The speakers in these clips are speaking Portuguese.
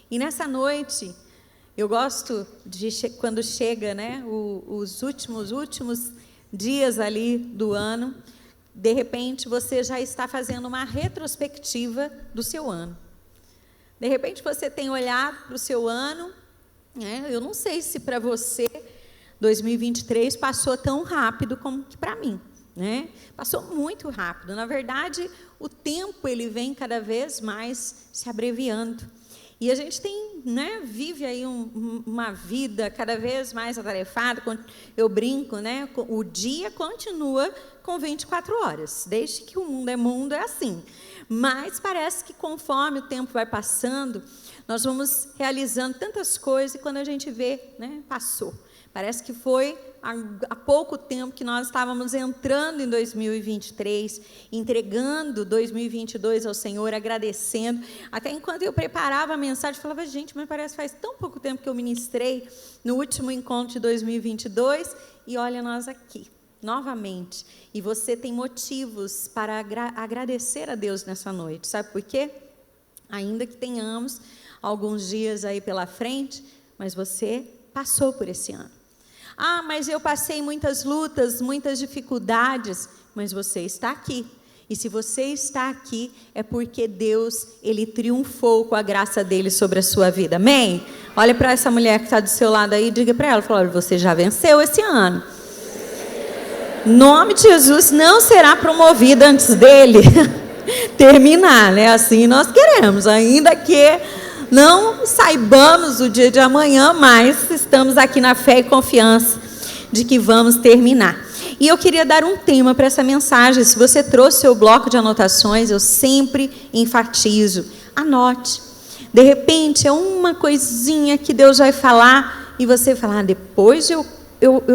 E nessa noite, eu gosto de quando chega, né, os últimos dias ali do ano, de repente você já está fazendo uma retrospectiva do seu ano. De repente você tem olhado para o seu ano, né? Eu não sei se para você 2023 passou tão rápido como que para mim, né? Passou muito rápido. Na verdade, o tempo ele vem cada vez mais se abreviando. E a gente tem, né, vive aí uma vida cada vez mais atarefada. Eu brinco, né? O dia continua com 24 horas. Desde que o mundo é assim. Mas parece que conforme o tempo vai passando, nós vamos realizando tantas coisas e quando a gente vê, né, passou. Parece que foi há pouco tempo que nós estávamos entrando em 2023, entregando 2022 ao Senhor, agradecendo. Até enquanto eu preparava a mensagem, eu falava, gente, mas parece que faz tão pouco tempo que eu ministrei no último encontro de 2022, e olha nós aqui, novamente. E você tem motivos para agradecer a Deus nessa noite. Sabe por quê? Ainda que tenhamos alguns dias aí pela frente, mas você passou por esse ano. Ah, mas eu passei muitas lutas, muitas dificuldades, mas você está aqui. E se você está aqui, é porque Deus, Ele triunfou com a graça dEle sobre a sua vida. Amém? Olha para essa mulher que está do seu lado aí e diga para ela, fala, você já venceu esse ano. Nome de Jesus, não será promovida antes dele terminar, né? Assim nós queremos, ainda que não saibamos o dia de amanhã, mas estamos aqui na fé e confiança de que vamos terminar. E eu queria dar um tema para essa mensagem. Se você trouxe seu bloco de anotações, eu sempre enfatizo, anote. De repente é uma coisinha que Deus vai falar e você fala, depois eu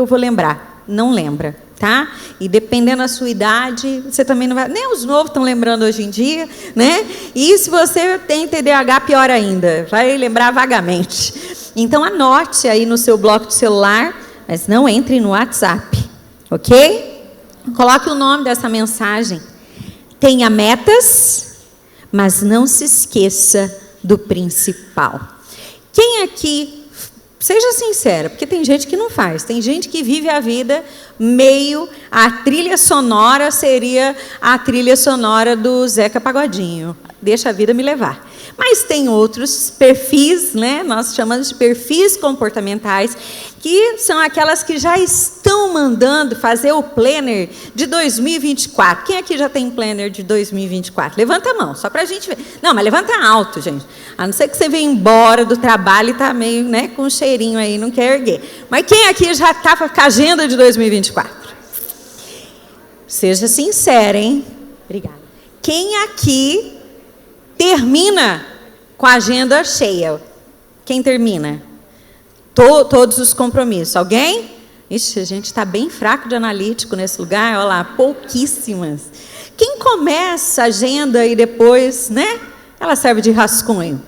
vou lembrar. Não lembra, tá? E dependendo da sua idade, você também não vai... Nem os novos estão lembrando hoje em dia, né? E se você tem TDAH, pior ainda, vai lembrar vagamente. Então, anote aí no seu bloco de celular, mas não entre no WhatsApp, ok? Coloque o nome dessa mensagem. Tenha metas, mas não se esqueça do principal. Quem aqui... Seja sincera, porque tem gente que não faz. Tem gente que vive a vida meio... A trilha sonora seria a trilha sonora do Zeca Pagodinho. Deixa a vida me levar. Mas tem outros perfis, né? Nós chamamos de perfis comportamentais, que são aquelas que já estão mandando fazer o planner de 2024. Quem aqui já tem planner de 2024? Levanta a mão, só para a gente ver. Não, mas levanta alto, gente. A não ser que você venha embora do trabalho e está meio, né, com um cheirinho aí, não quer erguer. Mas quem aqui já está com a agenda de 2024? Seja sincera, hein? Obrigada. Quem aqui termina com a agenda cheia? Quem termina? Todos os compromissos. Alguém? Ixi, a gente está bem fraco de analítico nesse lugar. Olha lá, pouquíssimas. Quem começa a agenda e depois, né? Ela serve de rascunho.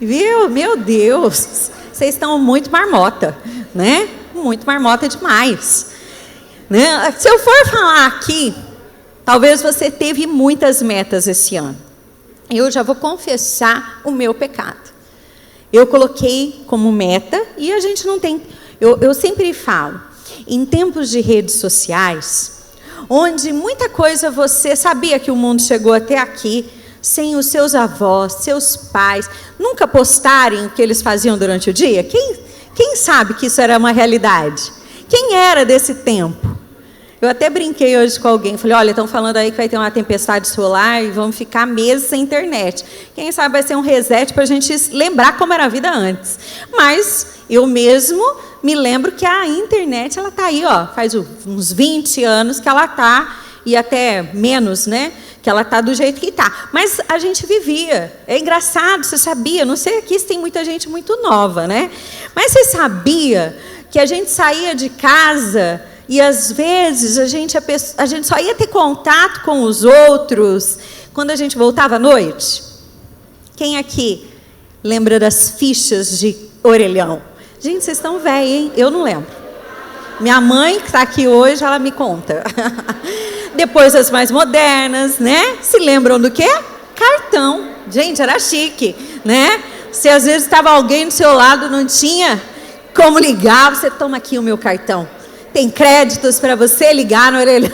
Viu? Meu Deus. Vocês estão muito marmota, né? Muito marmota demais. Né? Se eu for falar aqui, talvez você teve muitas metas esse ano. Eu já vou confessar o meu pecado. Eu coloquei como meta, e a gente não tem... Eu sempre falo, em tempos de redes sociais, onde muita coisa você sabia que o mundo chegou até aqui, sem os seus avós, seus pais, nunca postarem o que eles faziam durante o dia? Quem sabe que isso era uma realidade? Quem era desse tempo? Eu até brinquei hoje com alguém, falei, olha, estão falando aí que vai ter uma tempestade solar e vamos ficar meses sem internet. Quem sabe vai ser um reset para a gente lembrar como era a vida antes. Mas eu mesmo me lembro que a internet, ela está aí, ó, faz uns 20 anos que ela está, e até menos, né? Que ela está do jeito que está. Mas a gente vivia. É engraçado, você sabia, não sei aqui se tem muita gente muito nova, né? Mas você sabia que a gente saía de casa... E, às vezes, a gente só ia ter contato com os outros quando a gente voltava à noite. Quem aqui lembra das fichas de orelhão? Gente, vocês estão velhos, hein? Eu não lembro. Minha mãe, que está aqui hoje, ela me conta. Depois as mais modernas, né? Se lembram do quê? Cartão. Gente, era chique, né? Se às vezes estava alguém do seu lado, não tinha como ligar, você toma aqui o meu cartão. Tem créditos para você ligar no orelhão.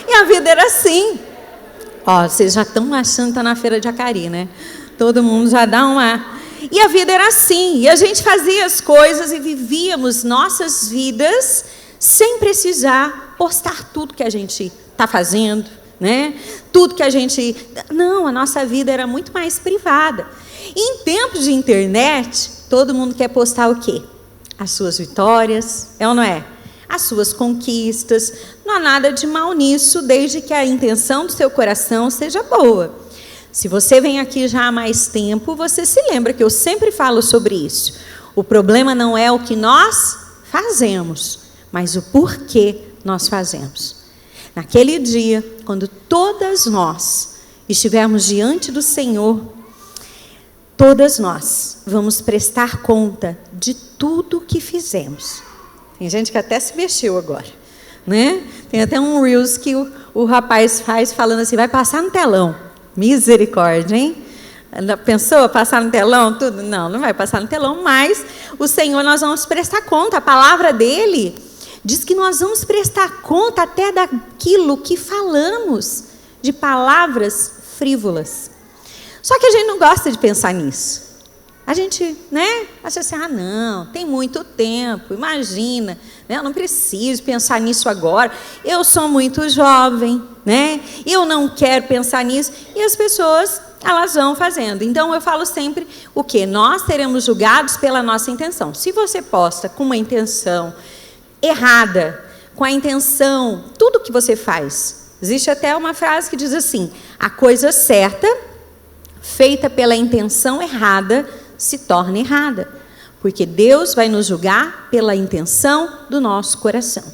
E a vida era assim. Ó, vocês já estão achando que está na feira de Jacari, né? Todo mundo já dá uma... E a vida era assim. E a gente fazia as coisas e vivíamos nossas vidas sem precisar postar tudo que a gente está fazendo, né? Tudo que a gente... Não, a nossa vida era muito mais privada. E em tempos de internet, todo mundo quer postar o quê? As suas vitórias, é ou não é? As suas conquistas. Não há nada de mal nisso, desde que a intenção do seu coração seja boa. Se você vem aqui já há mais tempo, você se lembra que eu sempre falo sobre isso. O problema não é o que nós fazemos, mas o porquê nós fazemos. Naquele dia, quando todas nós estivermos diante do Senhor, todas nós vamos prestar conta de tudo que fizemos. Tem gente que até se mexeu agora, né? Tem até um Reels que o rapaz faz falando assim, vai passar no telão. Misericórdia, hein? Pensou passar no telão? Tudo? Não, não vai passar no telão, mas o Senhor nós vamos prestar conta. A palavra dele diz que nós vamos prestar conta até daquilo que falamos, de palavras frívolas. Só que a gente não gosta de pensar nisso. A gente, né, acha assim, não, tem muito tempo, imagina, né, eu não preciso pensar nisso agora, eu sou muito jovem, né, eu não quero pensar nisso, e as pessoas, elas vão fazendo. Então, eu falo sempre o quê? Nós seremos julgados pela nossa intenção. Se você posta com uma intenção errada, com a intenção, tudo que você faz, existe até uma frase que diz assim, a coisa certa, feita pela intenção errada, se torna errada, porque Deus vai nos julgar pela intenção do nosso coração.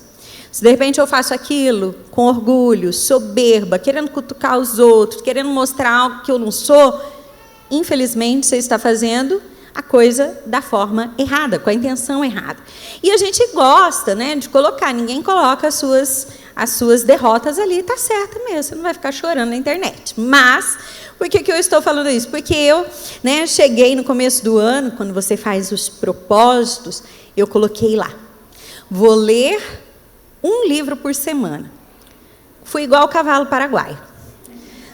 Se de repente eu faço aquilo com orgulho, soberba, querendo cutucar os outros, querendo mostrar algo que eu não sou, infelizmente você está fazendo a coisa da forma errada, com a intenção errada. E a gente gosta, né, de colocar, ninguém coloca as suas derrotas ali, está certo mesmo, você não vai ficar chorando na internet. Mas, por que eu estou falando isso? Porque eu, né, cheguei no começo do ano, quando você faz os propósitos, eu coloquei lá, vou ler um livro por semana. Fui igual o cavalo paraguaio.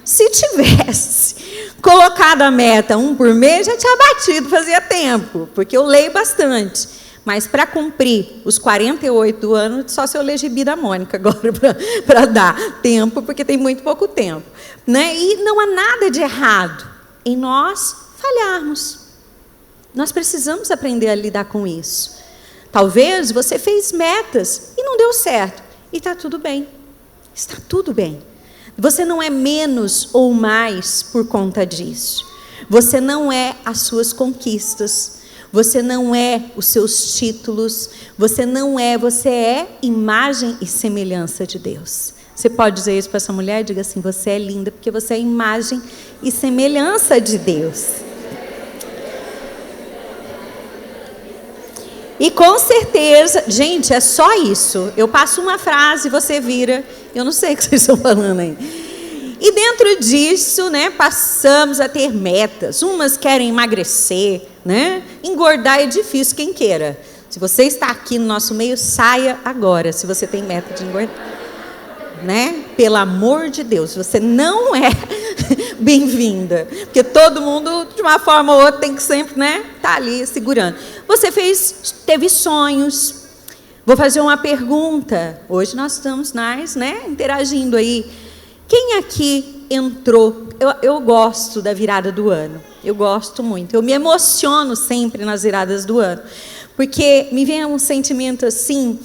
Se tivesse colocado a meta um por mês, já tinha batido, fazia tempo, porque eu leio bastante. Mas para cumprir os 48 anos, só se eu ler Gibi da Mônica agora para dar tempo, porque tem muito pouco tempo. Né? E não há nada de errado em nós falharmos. Nós precisamos aprender a lidar com isso. Talvez você fez metas e não deu certo. E está tudo bem. Está tudo bem. Você não é menos ou mais por conta disso. Você não é as suas conquistas. Você não é os seus títulos. Você é imagem e semelhança de Deus. Você pode dizer isso para essa mulher? Diga assim, você é linda porque você é imagem e semelhança de Deus. E com certeza, gente, é só isso. Eu passo uma frase, você vira, eu não sei o que vocês estão falando aí. E dentro disso, né, passamos a ter metas. Umas querem emagrecer, né? Engordar é difícil, quem queira. Se você está aqui no nosso meio, saia agora, se você tem meta de engordar. Né? Pelo amor de Deus, você não é bem-vinda, porque todo mundo, de uma forma ou outra, tem que sempre, né, tá ali segurando. Você teve sonhos. Vou fazer uma pergunta. Hoje nós estamos né, interagindo aí. Quem aqui entrou? Eu gosto da virada do ano. Eu gosto muito. Eu me emociono sempre nas viradas do ano, porque me vem um sentimento assim,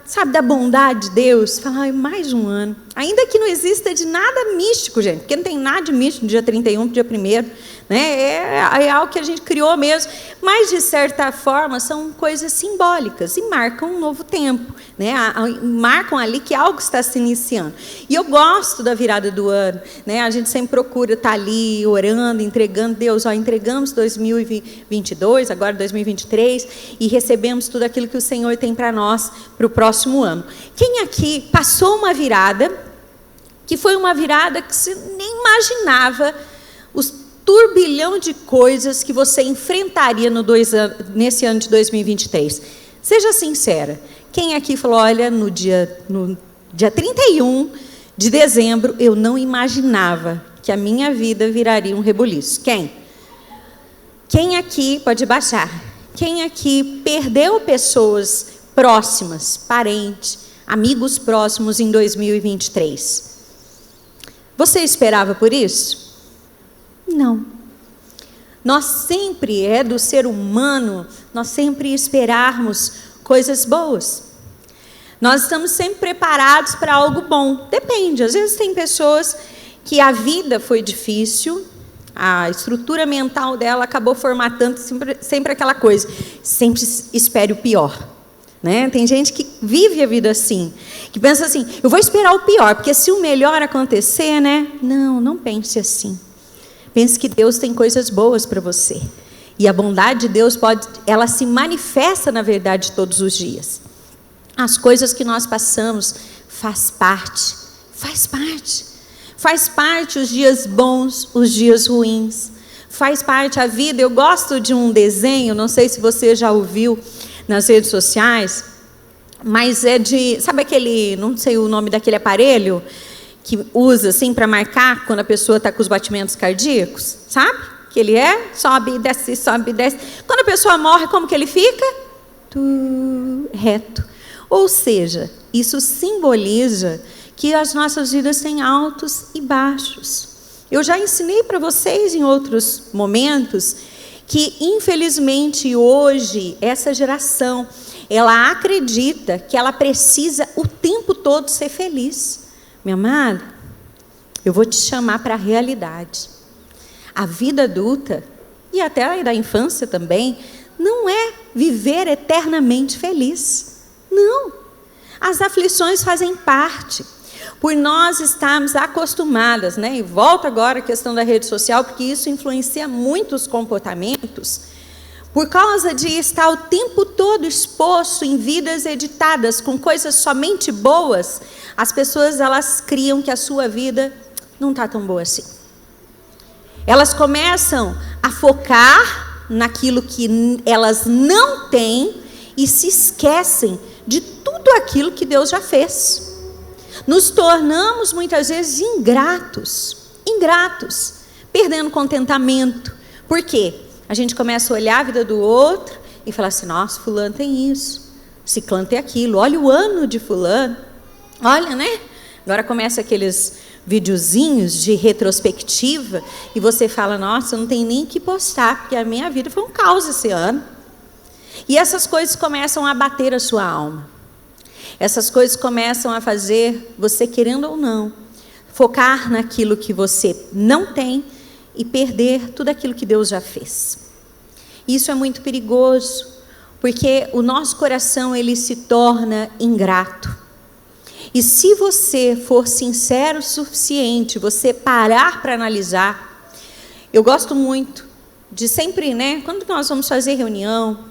sabe, da bondade de Deus, falar, mais um ano. Ainda que não exista de nada místico, gente, porque não tem nada de místico no dia 31, no dia 1º, né? É algo que a gente criou mesmo, mas de certa forma são coisas simbólicas e marcam um novo tempo, né? Marcam ali que algo está se iniciando. E eu gosto da virada do ano, né? A gente sempre procura estar ali orando, entregando, Deus, entregamos 2022, agora 2023, e recebemos tudo aquilo que o Senhor tem para nós para o próximo ano. Quem aqui passou uma virada que foi uma virada que você nem imaginava turbilhão de coisas que você enfrentaria nesse ano de 2023. Seja sincera. Quem aqui falou, olha, no dia 31 de dezembro, eu não imaginava que a minha vida viraria um rebuliço? Quem? Quem aqui, pode baixar, quem aqui perdeu pessoas próximas, parentes, amigos próximos em 2023? Você esperava por isso? Não. Nós sempre, do ser humano, nós sempre esperarmos coisas boas. Nós estamos sempre preparados para algo bom. Depende, às vezes tem pessoas que a vida foi difícil, a estrutura mental dela acabou formatando sempre aquela coisa, sempre espere o pior. Né? Tem gente que vive a vida assim, que pensa assim, eu vou esperar o pior, porque se o melhor acontecer, né? Não pense assim. Pense que Deus tem coisas boas para você. E a bondade de Deus ela se manifesta, na verdade, todos os dias. As coisas que nós passamos faz parte. Faz parte os dias bons, os dias ruins. Faz parte a vida. Eu gosto de um desenho, não sei se você já ouviu nas redes sociais, mas é de, sabe aquele, não sei o nome daquele aparelho, que usa assim para marcar quando a pessoa está com os batimentos cardíacos, sabe? Que ele sobe e desce, sobe e desce. Quando a pessoa morre, como que ele fica? Reto. Ou seja, isso simboliza que as nossas vidas têm altos e baixos. Eu já ensinei para vocês em outros momentos que, infelizmente, hoje, essa geração, ela acredita que ela precisa o tempo todo ser feliz. Minha amada, eu vou te chamar para a realidade. A vida adulta, e até da infância também, não é viver eternamente feliz. Não. As aflições fazem parte. Por nós estarmos acostumadas, né? E volto agora à questão da rede social, porque isso influencia muito os comportamentos. Por causa de estar o tempo todo exposto em vidas editadas com coisas somente boas, as pessoas elas criam que a sua vida não está tão boa assim. Elas começam a focar naquilo que elas não têm e se esquecem de tudo aquilo que Deus já fez. Nos tornamos muitas vezes ingratos, perdendo contentamento. Por quê? A gente começa a olhar a vida do outro e falar assim, nossa, fulano tem isso, ciclano tem aquilo, olha o ano de fulano, olha, né? Agora começa aqueles videozinhos de retrospectiva e você fala, nossa, eu não tenho nem que postar, porque a minha vida foi um caos esse ano. E essas coisas começam a bater a sua alma. Essas coisas começam a fazer você, querendo ou não, focar naquilo que você não tem e perder tudo aquilo que Deus já fez. Isso é muito perigoso, porque o nosso coração ele se torna ingrato. E se você for sincero o suficiente, você parar para analisar, eu gosto muito de sempre, né, quando nós vamos fazer reunião,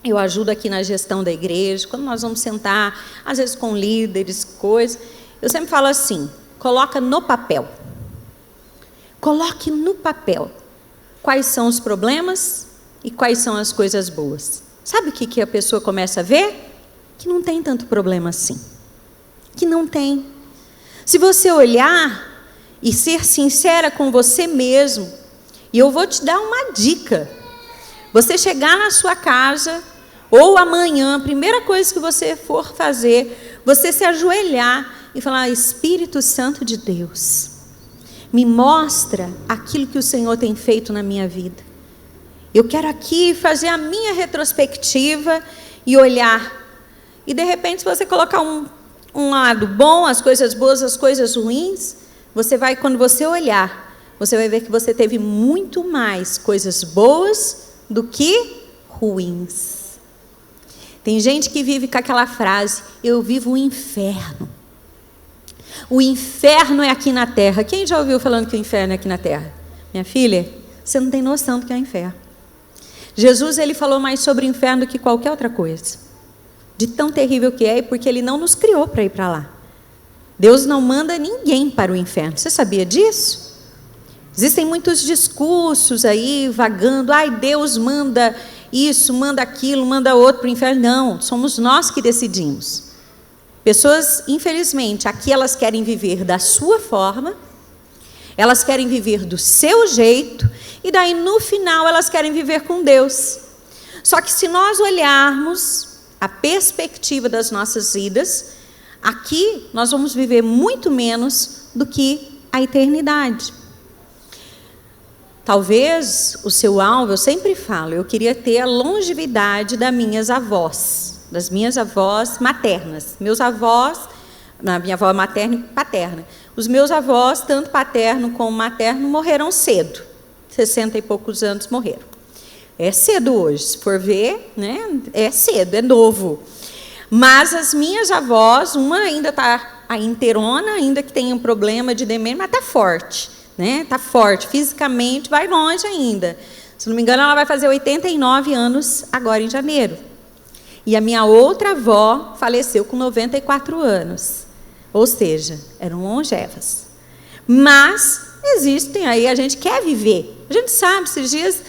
eu ajudo aqui na gestão da igreja, quando nós vamos sentar, às vezes com líderes, coisas, eu sempre falo assim, coloca no papel. Coloque no papel quais são os problemas e quais são as coisas boas. Sabe o que a pessoa começa a ver? Que não tem tanto problema assim. Que não tem. Se você olhar e ser sincera com você mesmo, e eu vou te dar uma dica. Você chegar na sua casa, ou amanhã, a primeira coisa que você for fazer, você se ajoelhar e falar, Espírito Santo de Deus, me mostra aquilo que o Senhor tem feito na minha vida. Eu quero aqui fazer a minha retrospectiva e olhar. E de repente, se você colocar um lado bom, as coisas boas, as coisas ruins, você vai, quando você olhar, você vai ver que você teve muito mais coisas boas do que ruins. Tem gente que vive com aquela frase, eu vivo o inferno. O inferno é aqui na terra. Quem já ouviu falando que o inferno é aqui na terra? Minha filha, você não tem noção do que é o inferno. Jesus, ele falou mais sobre o inferno do que qualquer outra coisa. De tão terrível que é, porque ele não nos criou para ir para lá. Deus não manda ninguém para o inferno. Você sabia disso? Existem muitos discursos aí vagando, ai, Deus manda isso, manda aquilo, manda outro para o inferno. Não, somos nós que decidimos. Pessoas, infelizmente, aqui elas querem viver da sua forma, elas querem viver do seu jeito, e daí no final elas querem viver com Deus. Só que se nós olharmos a perspectiva das nossas vidas, aqui nós vamos viver muito menos do que a eternidade. Talvez o seu alvo, eu sempre falo, eu queria ter a longevidade das minhas avós maternas. Meus avós, a minha avó materna e paterna. Os meus avós, tanto paterno como materno, morreram cedo. 60 e poucos anos morreram. É cedo hoje, se for ver, né? É cedo, é novo. Mas as minhas avós, uma ainda está inteirona, ainda que tenha um problema de demência, mas está forte. Está forte, fisicamente, vai longe ainda. Se não me engano, ela vai fazer 89 anos agora em janeiro. E a minha outra avó faleceu com 94 anos. Ou seja, eram longevas. Mas existem aí, a gente quer viver. A gente sabe, esses dias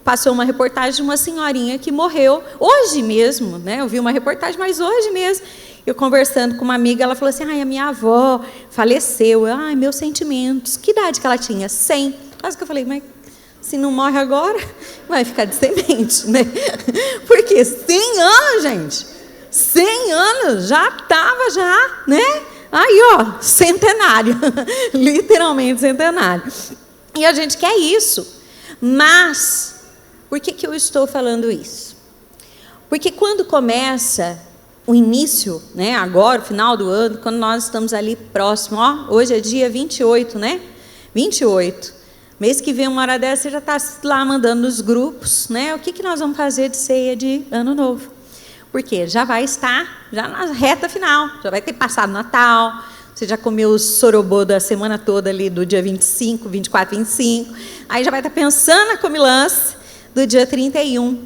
passou uma reportagem de uma senhorinha que morreu, hoje mesmo, eu vi uma reportagem, mas hoje mesmo, eu conversando com uma amiga, ela falou assim, ai, a minha avó faleceu, ai, meus sentimentos. Que idade que ela tinha? 100. Quase que eu falei, mas se não morre agora, vai ficar de semente, né? Porque 100 anos, gente, 100 anos, já estava, né? Aí, ó, centenário, literalmente centenário. E a gente quer isso, mas por que eu estou falando isso? Porque quando começa o início, agora, o final do ano, quando nós estamos ali próximo, hoje é dia 28, 28. Mês que vem, uma hora dessa, você já está lá mandando nos grupos, o que nós vamos fazer de ceia de ano novo? Porque já vai estar na reta final, já vai ter passado Natal, você já comeu o sorobô da semana toda ali, do dia 25, 24, 25, aí já vai estar pensando na comilança do dia 31.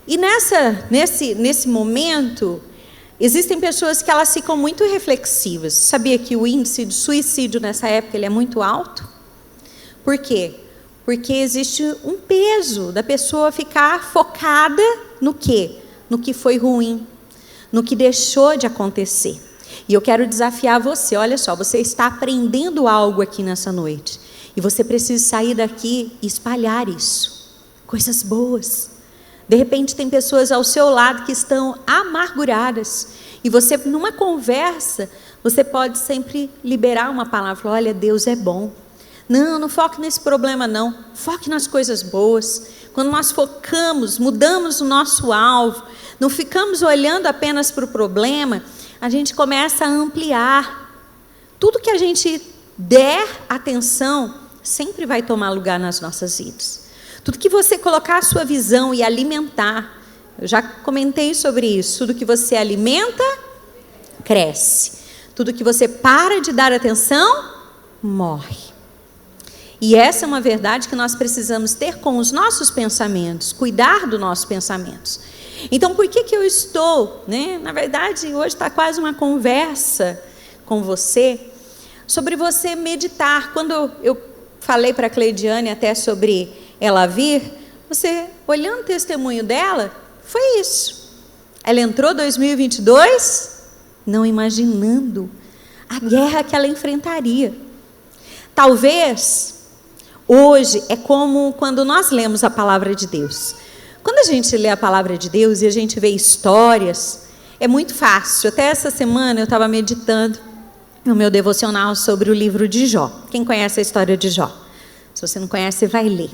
E nesse momento, existem pessoas que elas ficam muito reflexivas. Sabia que o índice de suicídio nessa época ele é muito alto? Por quê? Porque existe um peso da pessoa ficar focada no quê? No que foi ruim, no que deixou de acontecer. E eu quero desafiar você, olha só, você está aprendendo algo aqui nessa noite. E você precisa sair daqui e espalhar isso. Coisas boas. De repente tem pessoas ao seu lado que estão amarguradas. E você, numa conversa, você pode sempre liberar uma palavra. Olha, Deus é bom. Não foque nesse problema não. Foque nas coisas boas. Quando nós focamos, mudamos o nosso alvo, não ficamos olhando apenas para o problema, a gente começa a ampliar. Tudo que a gente der atenção, sempre vai tomar lugar nas nossas vidas. Tudo que você colocar a sua visão e alimentar, eu já comentei sobre isso, tudo que você alimenta, cresce. Tudo que você para de dar atenção, morre. E essa é uma verdade que nós precisamos ter com os nossos pensamentos, cuidar dos nossos pensamentos. Então, por que eu estou, na verdade, hoje está quase uma conversa com você, sobre você meditar. Quando eu falei para a Cleidiane até sobre ela vir, você, olhando o testemunho dela, foi isso. Ela entrou em 2022, não imaginando a guerra que ela enfrentaria. Talvez, hoje, é como quando nós lemos a palavra de Deus. Quando a gente lê a palavra de Deus e a gente vê histórias, é muito fácil. Até essa semana eu estava meditando no meu devocional sobre o livro de Jó. Quem conhece a história de Jó? Se você não conhece, você vai ler.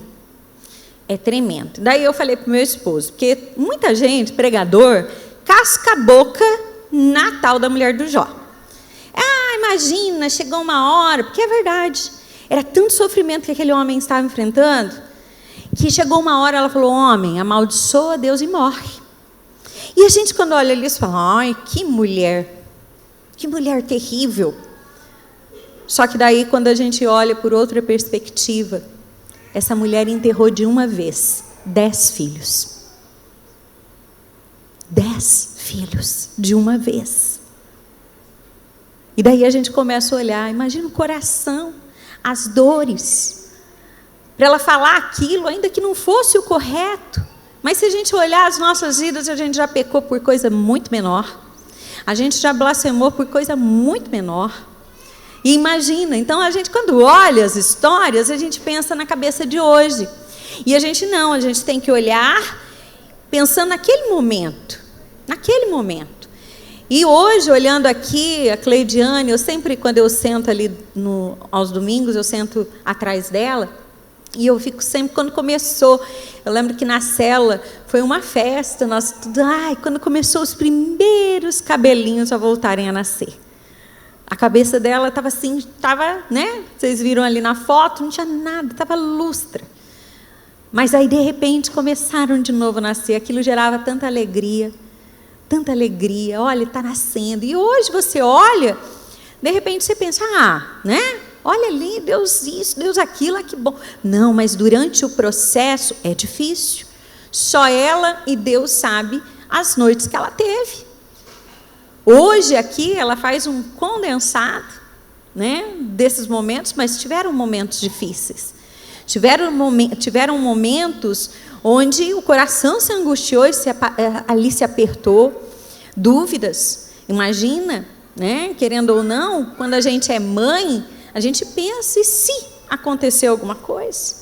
É tremendo. Daí eu falei para o meu esposo, porque muita gente, pregador, casca a boca na tal da mulher do Jó. Imagina, chegou uma hora, porque é verdade, era tanto sofrimento que aquele homem estava enfrentando, que chegou uma hora, ela falou, homem, amaldiçoa Deus e morre. E a gente quando olha isso, fala, ai, que mulher terrível. Só que daí quando a gente olha por outra perspectiva, essa mulher enterrou de uma vez 10 filhos. 10 filhos de uma vez. E daí a gente começa a olhar, imagina o coração, as dores, para ela falar aquilo, ainda que não fosse o correto. Mas se a gente olhar as nossas vidas, a gente já pecou por coisa muito menor. A gente já blasfemou por coisa muito menor. E imagina, então a gente quando olha as histórias, a gente pensa na cabeça de hoje. E a gente tem que olhar pensando naquele momento. Naquele momento. E hoje, olhando aqui, a Cleidiane, eu sempre, quando eu sento ali aos domingos, eu sento atrás dela. E eu fico sempre, quando começou, eu lembro que na célula foi uma festa, quando começou os primeiros cabelinhos a voltarem a nascer. A cabeça dela estava assim, né? Vocês viram ali na foto, não tinha nada, estava lustra. Mas aí, de repente, começaram de novo a nascer, aquilo gerava tanta alegria, olha, está nascendo. E hoje você olha, de repente você pensa, né? Olha ali, Deus isso, Deus aquilo, que bom. Não, mas durante o processo é difícil. Só ela e Deus sabe as noites que ela teve. Hoje aqui ela faz um condensado, né, desses momentos, mas tiveram momentos difíceis. Tiveram momentos onde o coração se angustiou e ali se apertou. Dúvidas. Imagina, né, querendo ou não, quando a gente é mãe, a gente pensa, e se acontecer alguma coisa?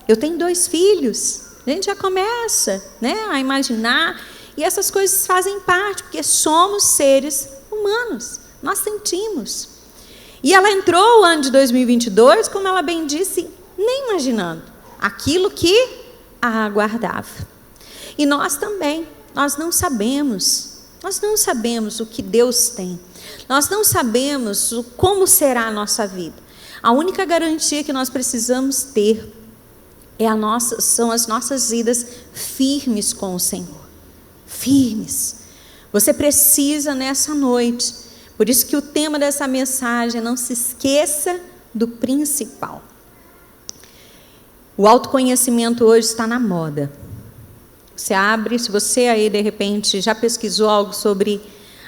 Eu tenho 2 filhos, a gente já começa, né, a imaginar, e essas coisas fazem parte, porque somos seres humanos, nós sentimos. E ela entrou o ano de 2022, como ela bem disse, nem imaginando aquilo que a aguardava. E nós também, nós não sabemos o que Deus tem. Nós não sabemos como será a nossa vida. A única garantia que nós precisamos ter são as nossas vidas firmes com o Senhor. Firmes. Você precisa nessa noite. Por isso que o tema dessa mensagem é: não se esqueça do principal. O autoconhecimento hoje está na moda. Você abre, se você aí de repente já pesquisou algo sobre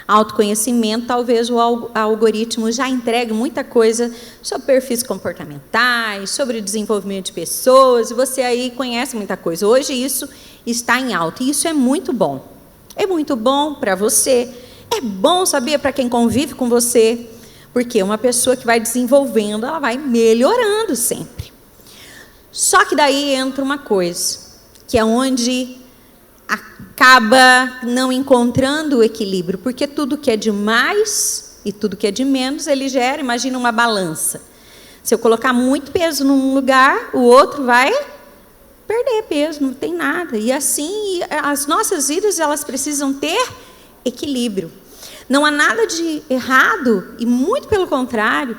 autoconhecimento, talvez o algoritmo já entregue muita coisa sobre perfis comportamentais, sobre desenvolvimento de pessoas, e você aí conhece muita coisa. Hoje isso está em alta, e isso é muito bom. É muito bom para você, é bom, sabia, para quem convive com você, porque uma pessoa que vai desenvolvendo, ela vai melhorando sempre. Só que daí entra uma coisa, que é onde acaba não encontrando o equilíbrio, porque tudo que é de mais e tudo que é de menos, ele gera, imagina uma balança. Se eu colocar muito peso num lugar, o outro vai perder peso, não tem nada. E assim, as nossas vidas, elas precisam ter equilíbrio. Não há nada de errado, e muito pelo contrário,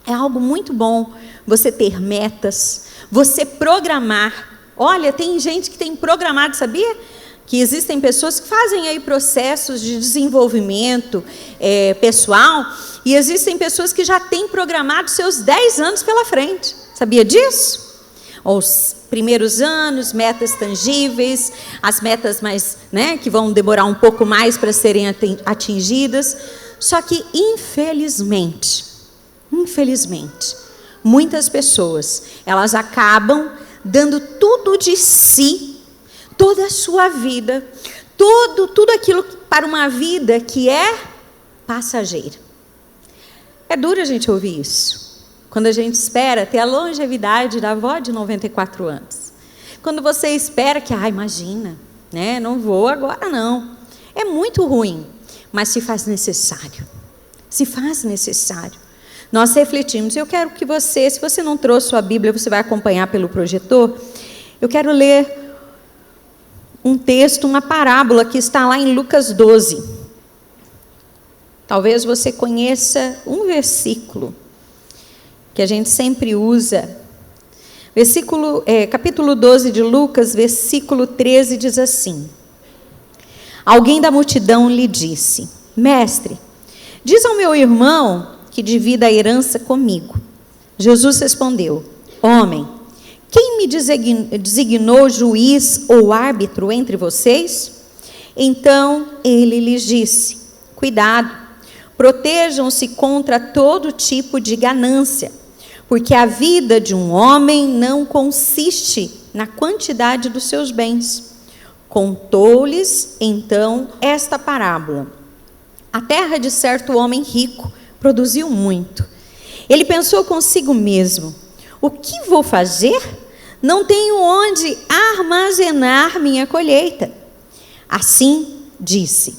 é algo muito bom você ter metas, você programar. Olha, tem gente que tem programado, sabia? Que existem pessoas que fazem aí processos de desenvolvimento pessoal, e existem pessoas que já têm programado seus 10 anos pela frente. Sabia disso? Os primeiros anos, metas tangíveis, as metas mais, né, que vão demorar um pouco mais para serem atingidas. Só que, infelizmente, muitas pessoas, elas acabam dando tudo de si, toda a sua vida, tudo aquilo para uma vida que é passageira. É duro a gente ouvir isso, quando a gente espera ter a longevidade da avó de 94 anos. Quando você espera que, imagina, né, não vou agora não. É muito ruim, mas se faz necessário. Se faz necessário. Nós refletimos. Eu quero que você, se você não trouxe sua Bíblia, você vai acompanhar pelo projetor. Eu quero ler um texto, uma parábola que está lá em Lucas 12. Talvez você conheça um versículo que a gente sempre usa. Capítulo 12 de Lucas, versículo 13, diz assim: alguém da multidão lhe disse: mestre, diz ao meu irmão que divida a herança comigo. Jesus respondeu: homem, quem me designou juiz ou árbitro entre vocês? Então ele lhes disse: cuidado, protejam-se contra todo tipo de ganância, porque a vida de um homem não consiste na quantidade dos seus bens. Contou-lhes, então, esta parábola. A terra de certo homem rico produziu muito. Ele pensou consigo mesmo: o que vou fazer? Não tenho onde armazenar minha colheita. Assim disse: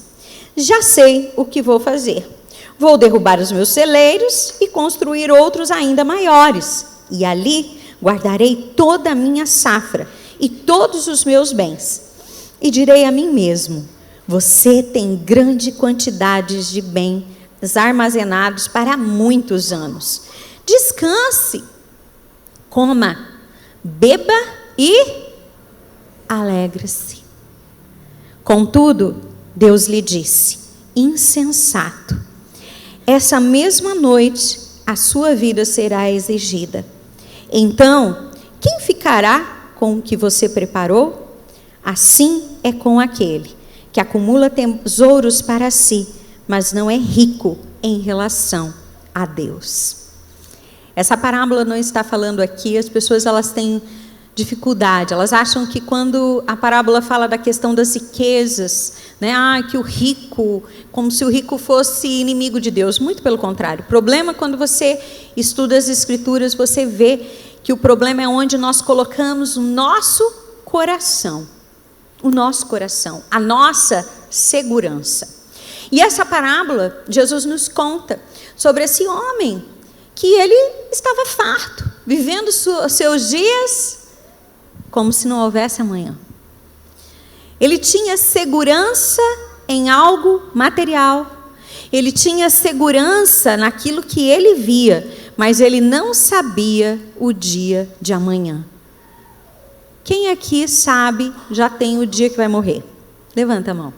já sei o que vou fazer. Vou derrubar os meus celeiros e construir outros ainda maiores. E ali guardarei toda a minha safra e todos os meus bens. E direi a mim mesmo: você tem grande quantidade de bens armazenados para muitos anos. Descanse, coma, beba e alegre-se. Contudo, Deus lhe disse: insensato, essa mesma noite a sua vida será exigida. Então, quem ficará com o que você preparou? Assim é com aquele que acumula tesouros para si, mas não é rico em relação a Deus. Essa parábola não está falando aqui, as pessoas elas têm dificuldade, elas acham que quando a parábola fala da questão das riquezas, né, que o rico, como se o rico fosse inimigo de Deus. Muito pelo contrário. O problema, quando você estuda as Escrituras, você vê que o problema é onde nós colocamos o nosso coração, a nossa segurança. E essa parábola, Jesus nos conta sobre esse homem, que ele estava farto, vivendo seus dias como se não houvesse amanhã. Ele tinha segurança em algo material, ele tinha segurança naquilo que ele via, mas ele não sabia o dia de amanhã. Quem aqui sabe, já tem o dia que vai morrer? Levanta a mão.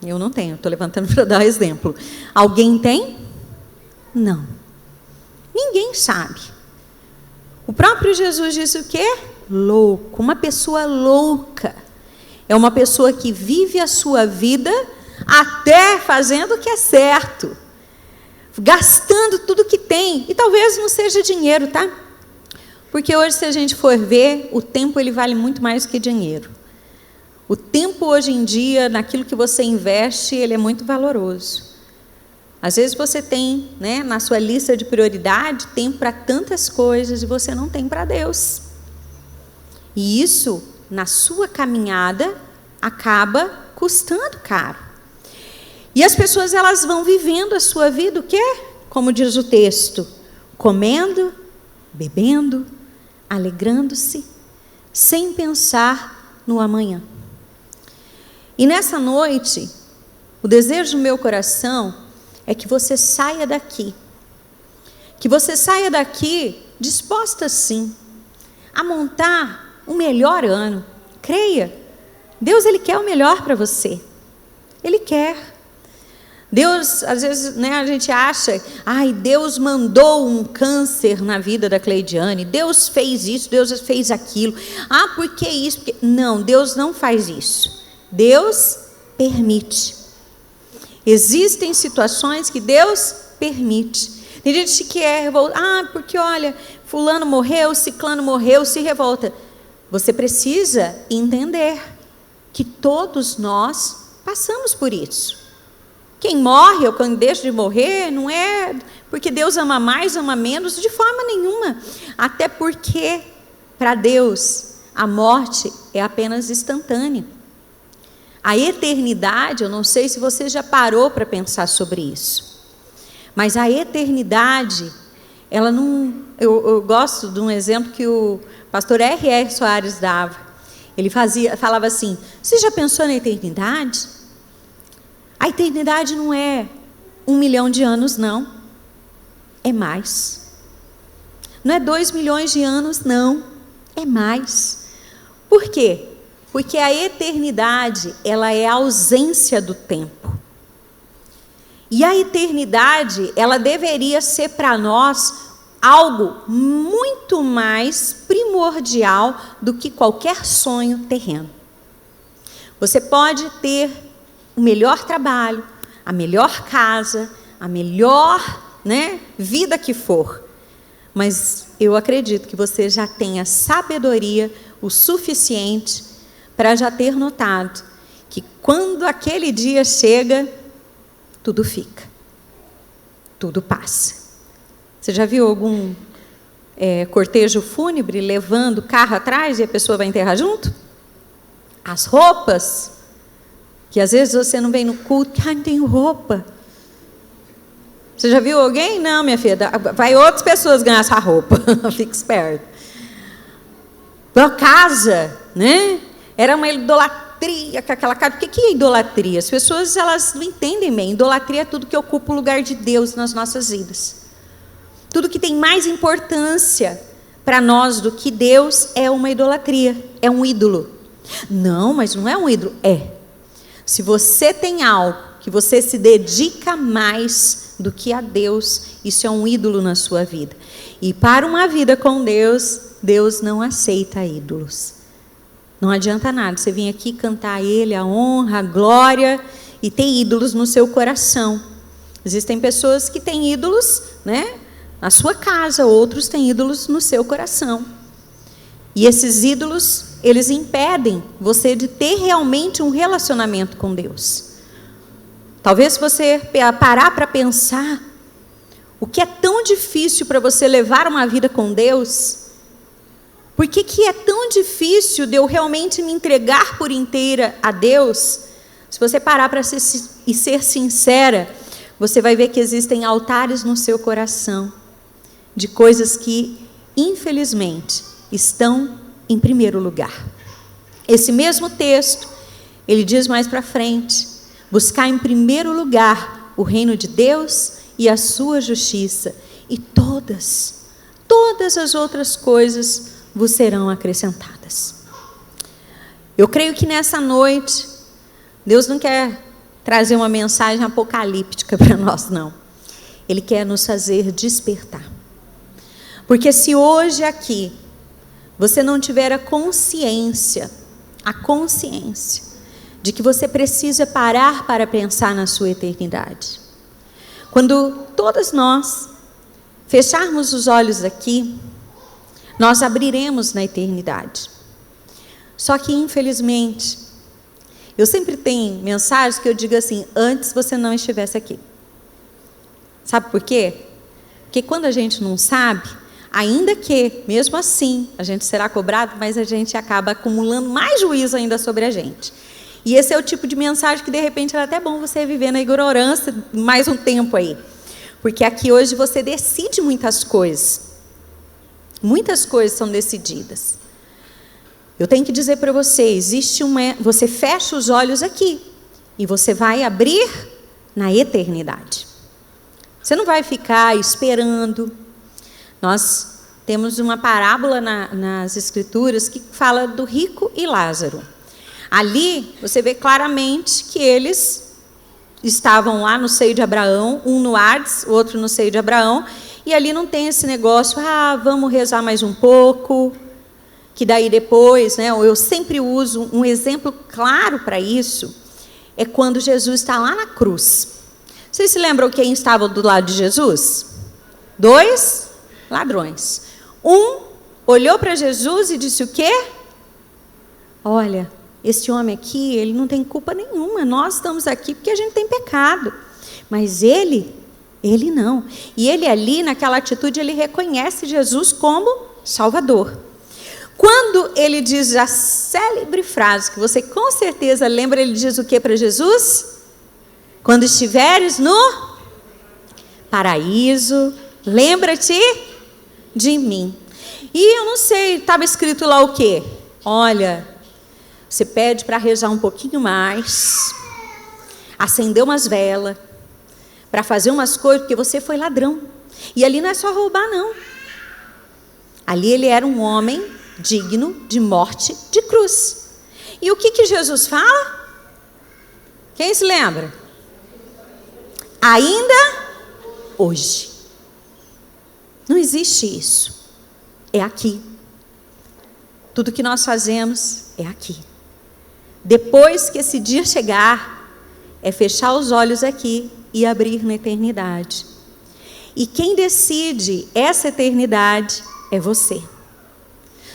Eu não tenho, estou levantando para dar exemplo. Alguém tem? Não. Ninguém sabe. O próprio Jesus disse o quê? Louco. Uma pessoa louca é uma pessoa que vive a sua vida até fazendo o que é certo, gastando tudo que tem, e talvez não seja dinheiro, tá? Porque hoje, se a gente for ver, o tempo ele vale muito mais do que dinheiro. O tempo hoje em dia, naquilo que você investe, ele é muito valoroso. Às vezes você tem, né, na sua lista de prioridade, tempo para tantas coisas e você não tem para Deus. E isso, na sua caminhada, acaba custando caro. E as pessoas elas vão vivendo a sua vida, o quê? Como diz o texto, comendo, bebendo, alegrando-se, sem pensar no amanhã. E nessa noite, o desejo do meu coração é que você saia daqui. Que você saia daqui disposta sim a montar o melhor ano. Creia, Deus ele quer o melhor para você. Ele quer. Deus, às vezes, né, a gente acha, Deus mandou um câncer na vida da Cleidiane, Deus fez isso, Deus fez aquilo. Por que isso? Não, Deus não faz isso. Deus permite. Existem situações que Deus permite. Tem gente que é revoltada, porque olha, fulano morreu, ciclano morreu, se revolta. Você precisa entender que todos nós passamos por isso. Quem morre ou quem deixa de morrer não é porque Deus ama mais, ama menos, de forma nenhuma. Até porque, para Deus, a morte é apenas instantânea. A eternidade, eu não sei se você já parou para pensar sobre isso, mas a eternidade, ela não... Eu gosto de um exemplo que o pastor R.R. Soares dava. Ele falava assim: você já pensou na eternidade? A eternidade não é 1 milhão de anos, não. É mais. Não é 2 milhões de anos, não. É mais. Por quê? Porque a eternidade, ela é a ausência do tempo. E a eternidade, ela deveria ser para nós algo muito mais primordial do que qualquer sonho terreno. Você pode ter o melhor trabalho, a melhor casa, a melhor, vida que for, mas eu acredito que você já tenha sabedoria o suficiente para já ter notado que quando aquele dia chega, tudo fica, tudo passa. Você já viu algum cortejo fúnebre levando carro atrás e a pessoa vai enterrar junto? As roupas, que às vezes você não vem no culto, não tenho roupa. Você já viu alguém? Não, minha filha, vai outras pessoas ganhar essa roupa, fique esperto. A casa, né? Era uma idolatria, com aquela casa. O que é idolatria? As pessoas, elas não entendem bem. Idolatria é tudo que ocupa o lugar de Deus nas nossas vidas. Tudo que tem mais importância para nós do que Deus é uma idolatria, é um ídolo. Não, mas não é um ídolo. É. Se você tem algo que você se dedica mais do que a Deus, isso é um ídolo na sua vida. E para uma vida com Deus, Deus não aceita ídolos. Não adianta nada você vir aqui cantar a Ele a honra, a glória e ter ídolos no seu coração. Existem pessoas que têm ídolos, né, na sua casa, outros têm ídolos no seu coração. E esses ídolos, eles impedem você de ter realmente um relacionamento com Deus. Talvez você parar para pensar o que é tão difícil para você levar uma vida com Deus. Por que é tão difícil de eu realmente me entregar por inteira a Deus? Se você parar para ser sincera, você vai ver que existem altares no seu coração de coisas que, infelizmente, estão em primeiro lugar. Esse mesmo texto, ele diz mais para frente: buscar em primeiro lugar o reino de Deus e a sua justiça, e todas as outras coisas vos serão acrescentadas. Eu creio que nessa noite, Deus não quer trazer uma mensagem apocalíptica para nós, não. Ele quer nos fazer despertar. Porque se hoje aqui você não tiver a consciência de que você precisa parar para pensar na sua eternidade. Quando todas nós fecharmos os olhos aqui, nós abriremos na eternidade. Só que, infelizmente, eu sempre tenho mensagens que eu digo assim: antes você não estivesse aqui. Sabe por quê? Porque quando a gente não sabe, ainda que, mesmo assim, a gente será cobrado, mas a gente acaba acumulando mais juízo ainda sobre a gente. E esse é o tipo de mensagem que, de repente, é até bom você viver na ignorância mais um tempo aí. Porque aqui hoje você decide muitas coisas. Muitas coisas são decididas. Eu tenho que dizer para você, você fecha os olhos aqui e você vai abrir na eternidade. Você não vai ficar esperando. Nós temos uma parábola nas Escrituras que fala do rico e Lázaro. Ali você vê claramente que eles estavam lá no seio de Abraão, um no Hades, o outro no seio de Abraão, e ali não tem esse negócio, vamos rezar mais um pouco, que daí depois, né, eu sempre uso um exemplo claro para isso, é quando Jesus está lá na cruz. Vocês se lembram quem estava do lado de Jesus? 2 ladrões. Um olhou para Jesus e disse o quê? Olha, esse homem aqui, ele não tem culpa nenhuma, nós estamos aqui porque a gente tem pecado, mas ele não. E ele ali, naquela atitude, ele reconhece Jesus como Salvador. Quando ele diz a célebre frase, que você com certeza lembra, ele diz o que para Jesus? Quando estiveres no paraíso, lembra-te de mim. E eu não sei, estava escrito lá o quê? Olha, você pede para rezar um pouquinho mais, acender umas velas, para fazer umas coisas, porque você foi ladrão. E ali não é só roubar, não. Ali ele era um homem digno de morte de cruz. E o que Jesus fala? Quem se lembra? Ainda hoje. Não existe isso. É aqui. Tudo que nós fazemos é aqui. Depois que esse dia chegar, é fechar os olhos aqui e abrir na eternidade. E quem decide essa eternidade é você.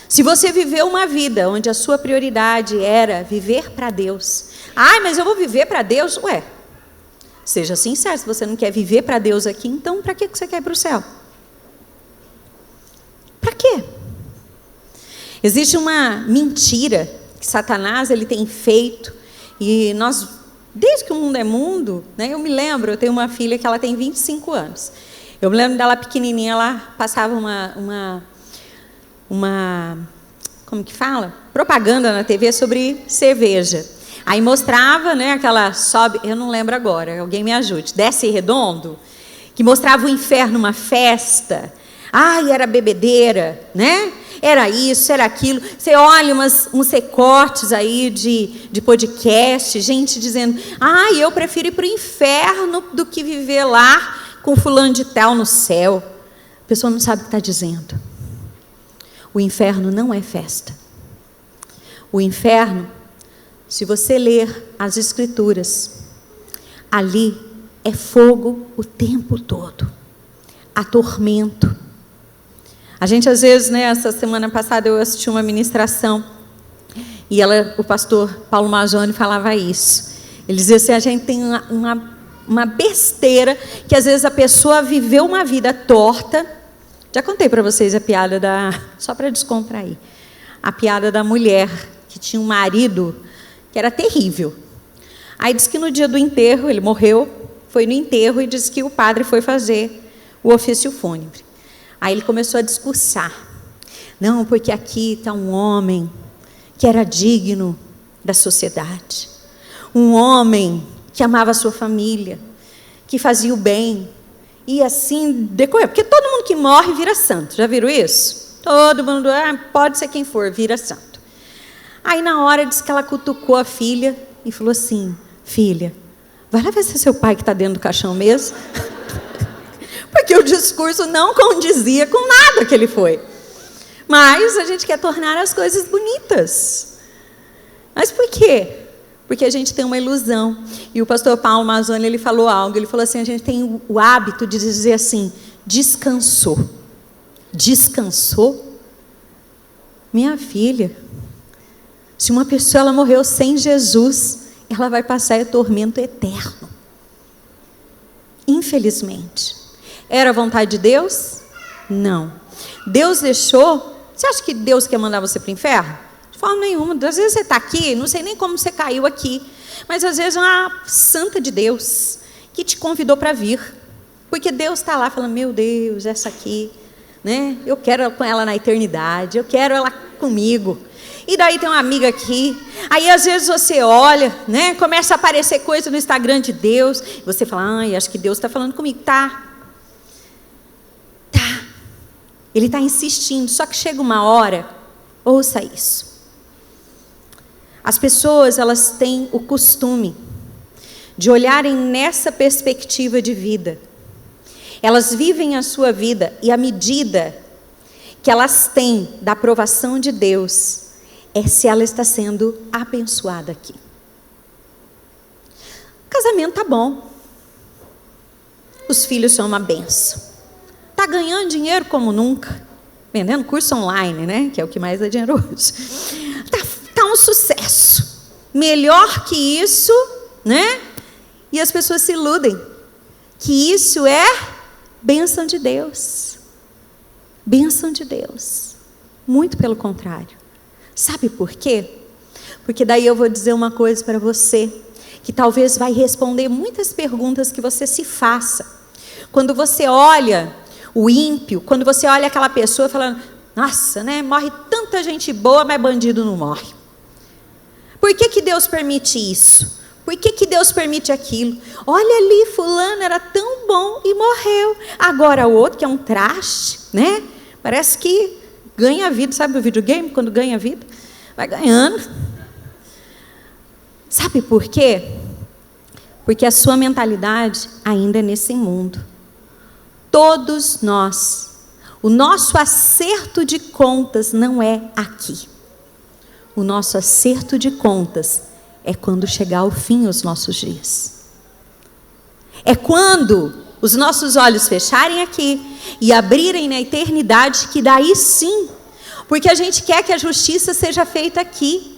Se você viveu uma vida onde a sua prioridade era viver para Deus. Ai, mas eu vou viver para Deus? Ué, seja sincero, se você não quer viver para Deus aqui, então para que você quer ir para o céu? Para quê? Existe uma mentira que Satanás ele tem feito, e nós, desde que o mundo é mundo, né, eu me lembro, eu tenho uma filha que ela tem 25 anos. Eu me lembro dela pequenininha, ela passava uma como que fala? Propaganda na TV sobre cerveja. Aí mostrava, né, aquela sobe, eu não lembro agora, alguém me ajude, Desce Redondo, que mostrava o inferno, uma festa. Ai, era bebedeira, né? Era isso, era aquilo. Você olha uns recortes aí de podcast, gente dizendo, ai, eu prefiro ir para o inferno do que viver lá com fulano de tal no céu. A pessoa não sabe o que está dizendo. O inferno não é festa. O inferno, se você ler as Escrituras, ali é fogo o tempo todo. Há tormento. A gente, às vezes, né, essa semana passada eu assisti uma ministração e o pastor Paulo Mazzoni falava isso. Ele dizia assim, a gente tem uma besteira que às vezes a pessoa viveu uma vida torta. Já contei para vocês a piada só para descontrair, a piada da mulher que tinha um marido que era terrível. Aí diz que no dia do enterro, ele morreu, foi no enterro e diz que o padre foi fazer o ofício fúnebre. Aí ele começou a discursar. Não, porque aqui está um homem que era digno da sociedade. Um homem que amava a sua família, que fazia o bem. E assim decorreu. Porque todo mundo que morre vira santo. Já viram isso? Todo mundo, pode ser quem for, vira santo. Aí na hora diz que ela cutucou a filha e falou assim, filha, vai lá ver se é seu pai que está dentro do caixão mesmo. Porque o discurso não condizia com nada que ele foi. Mas a gente quer tornar as coisas bonitas. Mas por quê? Porque a gente tem uma ilusão. E o pastor Paulo Mazzoni, ele falou algo. Ele falou assim, a gente tem o hábito de dizer assim, descansou. Descansou? Minha filha, se uma pessoa ela morreu sem Jesus, ela vai passar tormento eterno. Infelizmente. Era a vontade de Deus? Não. Deus deixou. Você acha que Deus quer mandar você para o inferno? De forma nenhuma. Às vezes você está aqui, não sei nem como você caiu aqui, mas às vezes é uma santa de Deus que te convidou para vir. Porque Deus está lá falando, meu Deus, essa aqui, né? Eu quero ela com ela na eternidade, eu quero ela comigo. E daí tem uma amiga aqui. Aí às vezes você olha, né? Começa a aparecer coisa no Instagram de Deus. E você fala, ai, acho que Deus está falando comigo. Tá. Ele está insistindo, só que chega uma hora, ouça isso. As pessoas, elas têm o costume de olharem nessa perspectiva de vida. Elas vivem a sua vida e a medida que elas têm da aprovação de Deus é se ela está sendo abençoada aqui. O casamento está bom. Os filhos são uma bênção. Está ganhando dinheiro como nunca. Vendendo curso online, né? Que é o que mais dá dinheiro hoje. Está um sucesso. Melhor que isso, né? E as pessoas se iludem. Que isso é bênção de Deus. Bênção de Deus. Muito pelo contrário. Sabe por quê? Porque daí eu vou dizer uma coisa para você, que talvez vai responder muitas perguntas que você se faça. Quando você olha o ímpio, quando você olha aquela pessoa falando, nossa, né, morre tanta gente boa, mas bandido não morre. Por que Deus permite isso? Por que Deus permite aquilo? Olha ali, fulano era tão bom e morreu. Agora o outro, que é um traste, né? Parece que ganha a vida. Sabe o videogame, quando ganha a vida? Vai ganhando. Sabe por quê? Porque a sua mentalidade ainda é nesse mundo. Todos nós, o nosso acerto de contas não é aqui. O nosso acerto de contas é quando chegar ao fim os nossos dias. É quando os nossos olhos fecharem aqui e abrirem na eternidade, que daí sim, porque a gente quer que a justiça seja feita aqui.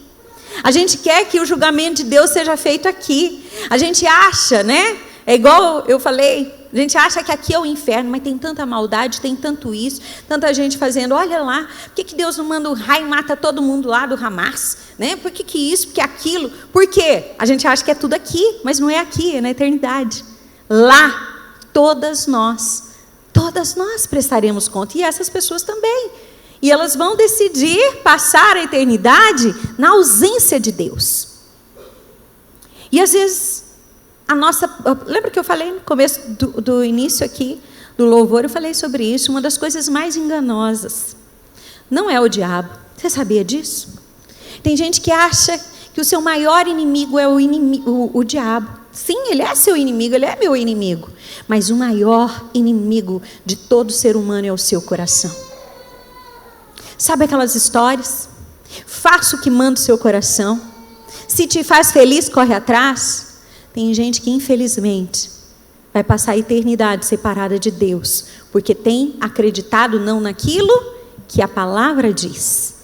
A gente quer que o julgamento de Deus seja feito aqui. A gente acha, né? É igual eu falei, a gente acha que aqui é o inferno, mas tem tanta maldade, tem tanto isso, tanta gente fazendo, olha lá, por que Deus não manda um raio e mata todo mundo lá do Hamas? Né? Por que isso, por que aquilo? Por quê? A gente acha que é tudo aqui, mas não é aqui, é na eternidade. Lá, todas nós prestaremos conta, e essas pessoas também. E elas vão decidir passar a eternidade na ausência de Deus. E às vezes, lembra que eu falei no começo do início aqui, do louvor, eu falei sobre isso, uma das coisas mais enganosas. Não é o diabo. Você sabia disso? Tem gente que acha que o seu maior inimigo é o diabo. Sim, ele é seu inimigo, ele é meu inimigo. Mas o maior inimigo de todo ser humano é o seu coração. Sabe aquelas histórias? Faça o que manda o seu coração. Se te faz feliz, corre atrás. Tem gente que, infelizmente, vai passar a eternidade separada de Deus, porque tem acreditado não naquilo que a palavra diz,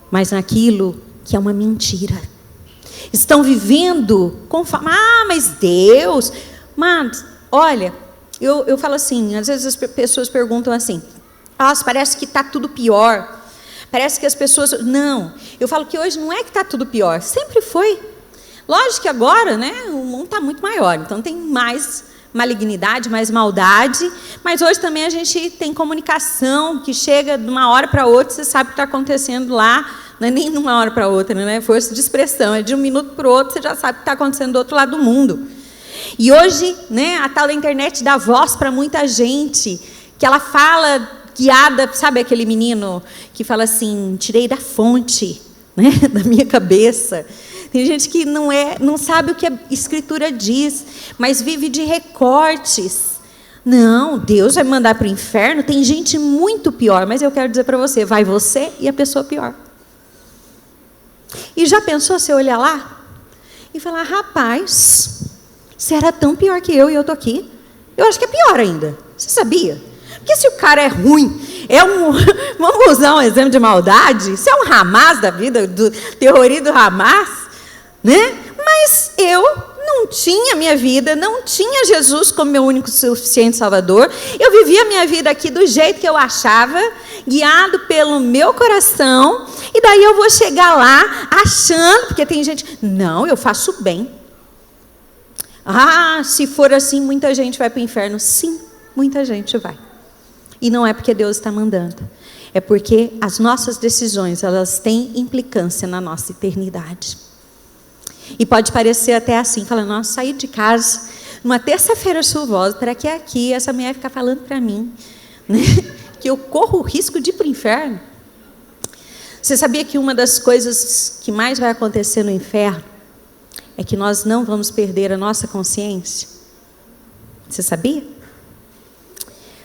mas naquilo que é uma mentira. Estão vivendo conforme, mas Deus... Mas, olha, eu falo assim, às vezes as pessoas perguntam assim, nossa, parece que está tudo pior. Parece que as pessoas... Não, eu falo que hoje não é que está tudo pior, sempre foi. Lógico que agora, né, o mundo está muito maior, então tem mais malignidade, mais maldade, mas hoje também a gente tem comunicação que chega de uma hora para outra, você sabe o que está acontecendo lá, não é nem de uma hora para outra, né? Força de expressão, é de um minuto para o outro, você já sabe o que está acontecendo do outro lado do mundo. E hoje, né, a tal da internet dá voz para muita gente, que ela fala guiada, sabe aquele menino que fala assim, tirei da fonte, né, da minha cabeça. Tem gente que não sabe o que a Escritura diz, mas vive de recortes. Não, Deus vai mandar para o inferno, tem gente muito pior, mas eu quero dizer para você, vai você e a pessoa pior. E já pensou você olhar lá e falar, rapaz, você era tão pior que eu e eu estou aqui? Eu acho que é pior ainda, você sabia? Porque se o cara é ruim, vamos usar um exemplo de maldade, se é um Hamas da vida, do terrorismo do Hamas, né? Mas eu não tinha minha vida, não tinha Jesus como meu único suficiente Salvador, eu vivia a minha vida aqui do jeito que eu achava, guiado pelo meu coração, e daí eu vou chegar lá achando, porque tem gente, não, eu faço bem. Ah, se for assim, muita gente vai para o inferno. Sim, muita gente vai. E não é porque Deus está mandando, é porque as nossas decisões, elas têm implicância na nossa eternidade. E pode parecer até assim, falando, nossa, saí de casa numa terça-feira chuvosa, para que aqui essa mulher ficar falando para mim, né, que eu corro o risco de ir para o inferno. Você sabia que uma das coisas que mais vai acontecer no inferno é que nós não vamos perder a nossa consciência? Você sabia?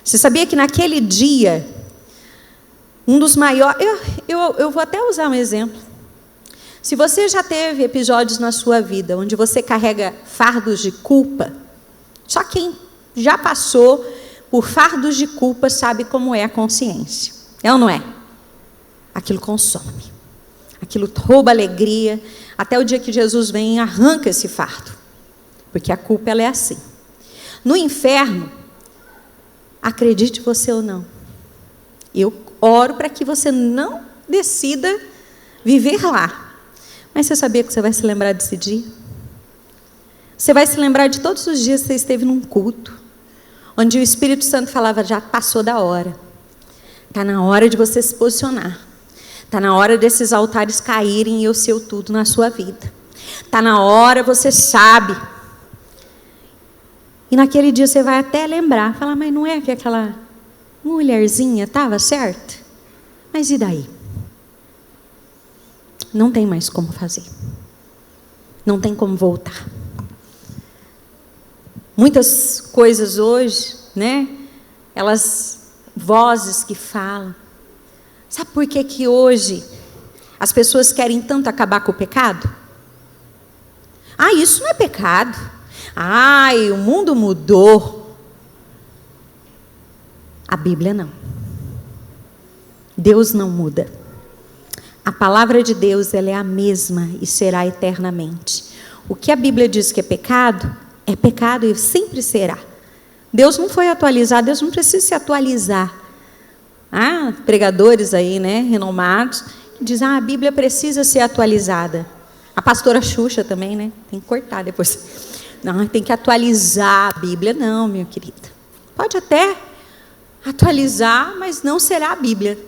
Você sabia que naquele dia, um dos maiores... Eu vou até usar um exemplo. Se você já teve episódios na sua vida onde você carrega fardos de culpa, só quem já passou por fardos de culpa sabe como é a consciência. É ou não é? Aquilo consome. Aquilo rouba alegria. Até o dia que Jesus vem e arranca esse fardo. Porque a culpa, ela é assim. No inferno, acredite você ou não, eu oro para que você não decida viver lá. Mas você sabia que você vai se lembrar desse dia? Você vai se lembrar de todos os dias que você esteve num culto, onde o Espírito Santo falava, já passou da hora. Está na hora de você se posicionar. Está na hora desses altares caírem e eu ser o tudo na sua vida. Está na hora, você sabe. E naquele dia você vai até lembrar, falar, mas não é que aquela mulherzinha estava certa? Mas e daí? Não tem mais como fazer. Não tem como voltar. Muitas coisas hoje, né? Vozes que falam. Sabe por que que hoje as pessoas querem tanto acabar com o pecado? Ah, isso não é pecado. Ai, o mundo mudou. A Bíblia não. Deus não muda. A palavra de Deus, ela é a mesma e será eternamente. O que a Bíblia diz que é pecado e sempre será. Deus não foi atualizado, Deus não precisa se atualizar. Há pregadores aí, né, renomados, que dizem, a Bíblia precisa ser atualizada. A pastora Xuxa também, né, tem que cortar depois. Não, tem que atualizar a Bíblia. Não, minha querida. Pode até atualizar, mas não será a Bíblia.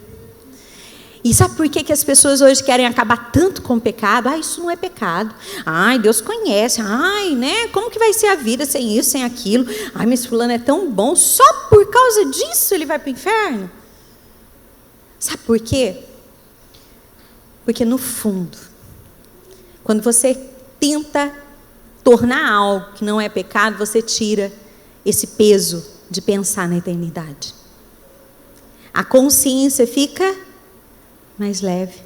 E sabe por que as pessoas hoje querem acabar tanto com o pecado? Isso não é pecado. Deus conhece. Né? Como que vai ser a vida sem isso, sem aquilo? Mas fulano é tão bom. Só por causa disso ele vai para o inferno? Sabe por quê? Porque no fundo, quando você tenta tornar algo que não é pecado, você tira esse peso de pensar na eternidade. A consciência fica mais leve.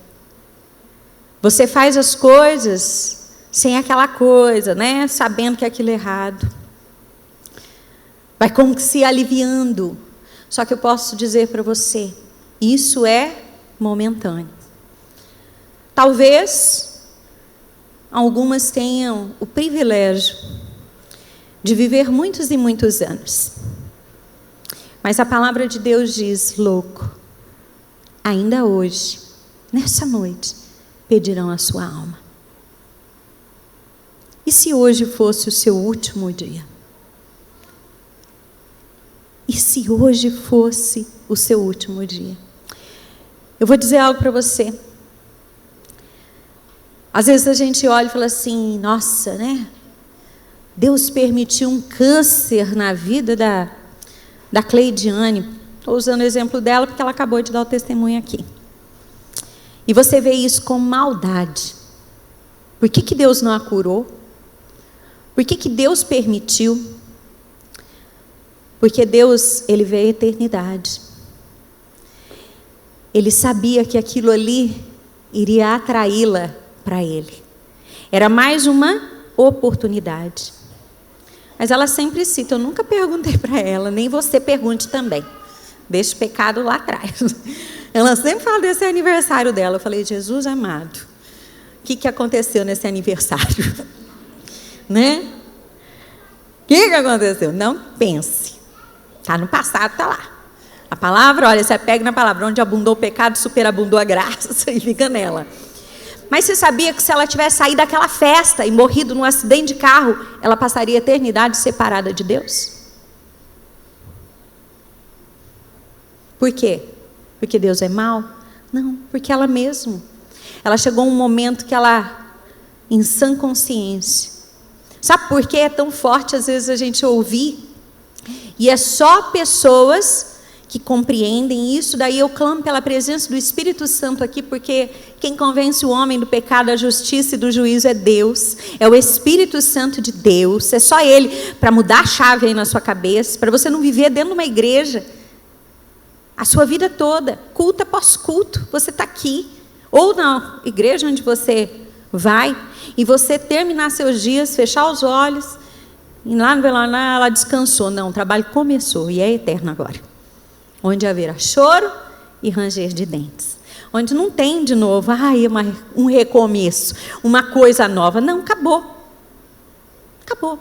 Você faz as coisas sem aquela coisa, né? Sabendo que aquilo é errado. Vai como que se aliviando. Só que eu posso dizer para você, isso é momentâneo. Talvez algumas tenham o privilégio de viver muitos e muitos anos. Mas a palavra de Deus diz, louco, ainda hoje, nessa noite, pedirão a sua alma. E se hoje fosse o seu último dia? E se hoje fosse o seu último dia? Eu vou dizer algo para você. Às vezes a gente olha e fala assim, nossa, né? Deus permitiu um câncer na vida da Cleidiane. Estou usando o exemplo dela porque ela acabou de dar o testemunho aqui. E você vê isso com maldade. Por que Deus não a curou? Por que Deus permitiu? Porque Deus, Ele vê a eternidade. Ele sabia que aquilo ali iria atraí-la para Ele. Era mais uma oportunidade. Mas ela sempre cita, eu nunca perguntei para ela, nem você pergunte também. Deixa o pecado lá atrás. Ela sempre fala desse aniversário dela. Eu falei, Jesus amado, o que aconteceu nesse aniversário? Né? O que aconteceu? Não pense. Está no passado, está lá. A palavra, olha, você pega na palavra, onde abundou o pecado, superabundou a graça, e fica nela. Mas você sabia que se ela tivesse saído daquela festa e morrido num acidente de carro, ela passaria a eternidade separada de Deus? Por quê? Porque Deus é mau? Não, porque ela mesma. Ela chegou a um momento que ela, em sã consciência. Sabe por que é tão forte às vezes a gente ouvir? E é só pessoas que compreendem isso. Daí eu clamo pela presença do Espírito Santo aqui, porque quem convence o homem do pecado, da justiça e do juízo é Deus. É o Espírito Santo de Deus. É só Ele para mudar a chave aí na sua cabeça, para você não viver dentro de uma igreja a sua vida toda, culto após culto, você está aqui, ou na igreja onde você vai, e você terminar seus dias, fechar os olhos, e lá no velório ela descansou. Não, o trabalho começou e é eterno agora. Onde haverá choro e ranger de dentes. Onde não tem de novo, um recomeço, uma coisa nova. Não, acabou. Acabou.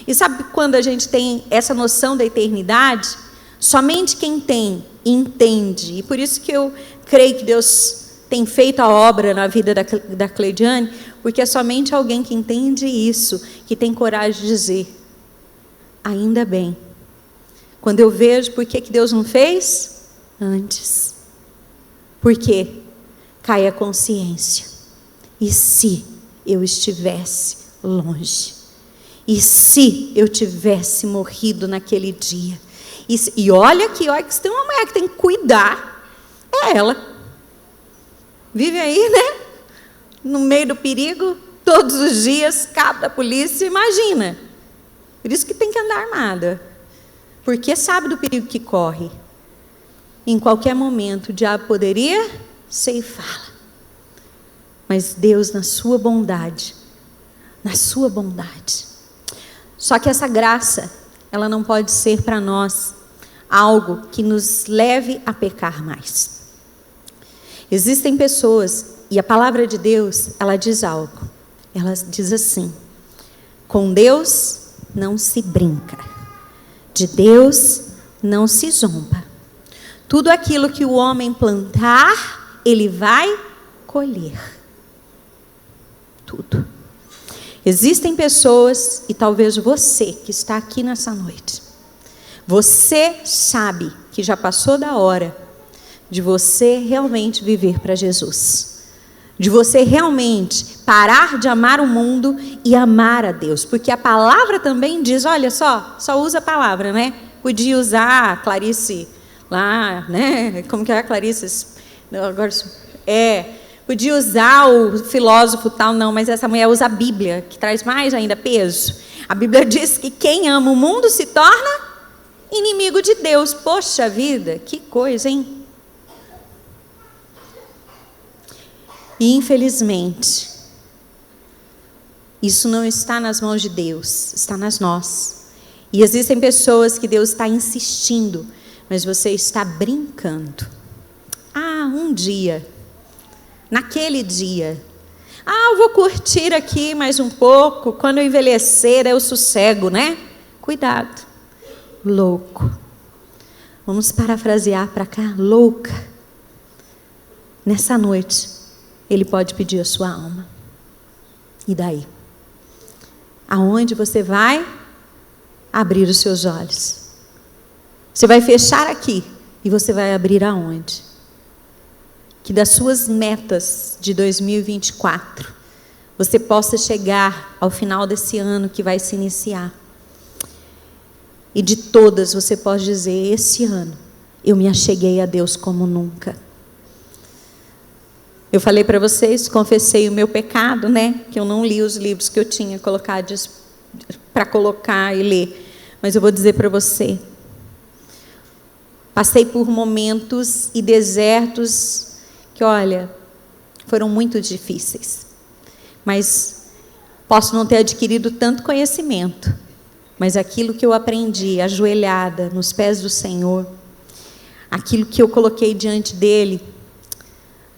E sabe quando a gente tem essa noção da eternidade? Somente quem tem, entende. E por isso que eu creio que Deus tem feito a obra na vida da Cleidiane, porque é somente alguém que entende isso, que tem coragem de dizer, ainda bem. Quando eu vejo por que Deus não fez antes. Por quê? Cai a consciência. E se eu estivesse longe? E se eu tivesse morrido naquele dia? E olha que se tem uma mulher que tem que cuidar, é ela. Vive aí, né? No meio do perigo, todos os dias, cabo da polícia, imagina. Por isso que tem que andar armada. Porque sabe do perigo que corre. Em qualquer momento, o diabo poderia ceifá-la. Mas Deus, na sua bondade, Só que essa graça, ela não pode ser para nós algo que nos leve a pecar mais. Existem pessoas, e a palavra de Deus, ela diz algo. Ela diz assim: com Deus não se brinca, de Deus não se zomba. Tudo aquilo que o homem plantar, ele vai colher. Tudo. Existem pessoas, e talvez você que está aqui nessa noite, você sabe que já passou da hora de você realmente viver para Jesus, de você realmente parar de amar o mundo e amar a Deus, porque a palavra também diz, olha só usa a palavra, né? Podia usar a Clarice lá, né? Como que é a Clarice? Agora podia usar o filósofo tal, não, mas essa mulher usa a Bíblia, que traz mais ainda peso. A Bíblia diz que quem ama o mundo se torna inimigo de Deus. Poxa vida, que coisa, hein? E infelizmente, isso não está nas mãos de Deus, está nas nossas. E existem pessoas que Deus está insistindo, mas você está brincando. Um dia, naquele dia, eu vou curtir aqui mais um pouco, quando eu envelhecer eu sossego, né? Cuidado, louco. Vamos parafrasear para cá, louca. Nessa noite, Ele pode pedir a sua alma. E daí? Aonde você vai abrir os seus olhos? Você vai fechar aqui e você vai abrir aonde? Que das suas metas de 2024, você possa chegar ao final desse ano que vai se iniciar. E de todas você pode dizer, esse ano eu me acheguei a Deus como nunca. Eu falei para vocês, confessei o meu pecado, né? Que eu não li os livros que eu tinha colocado para colocar e ler. Mas eu vou dizer para você, passei por momentos e desertos que, olha, foram muito difíceis. Mas posso não ter adquirido tanto conhecimento, mas aquilo que eu aprendi, ajoelhada nos pés do Senhor, aquilo que eu coloquei diante dele,